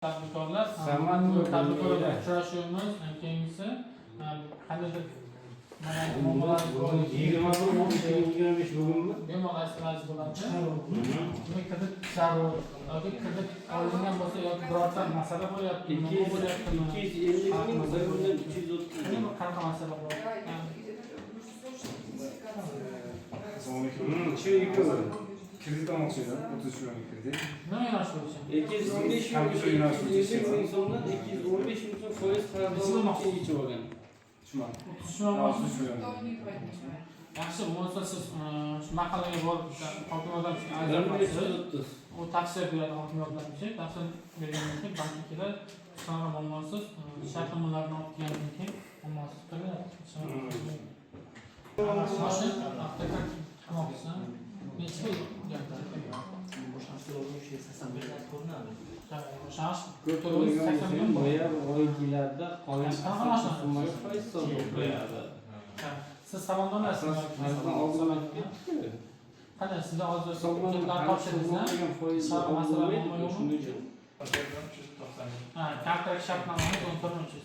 Tadbirkorlar tadbirkorlar uchrashuvimiz keyingisi qandaydir mana muomalalar 20-25 bugunmi? bemalol aytsangiz bo'ladi. Demak, kredit zarur yoki kredit olingan bo'lsa yoki birorta masala bo'lyapti, nima bo'lyapti? 250 ming, bir kundan 330 ming. Qanaqa masala bo'lyapti? Shu ikki bo'ladi. Kredit olmoqchi edim, 33 ming kredit. Nima yo'nalish bo'yicha? 215 ming so'mdan 215 ming so'm foiz qarzini ichib olgan. Yaxshi, bo'lmasa siz shu mahallaga borib hokimiyatdan u tavsiya beradi hokimiyatdan tavsiya bergandan keyin bankka kelib sanaqa bo'lmasiz shartnomalarni olib kelgandan keyin olmasiz siz salondamasizmi? Qanday sizda hozir hujjatlar topshirdingizmi? Masala yo'qmi? Karta shartnomani 14 siz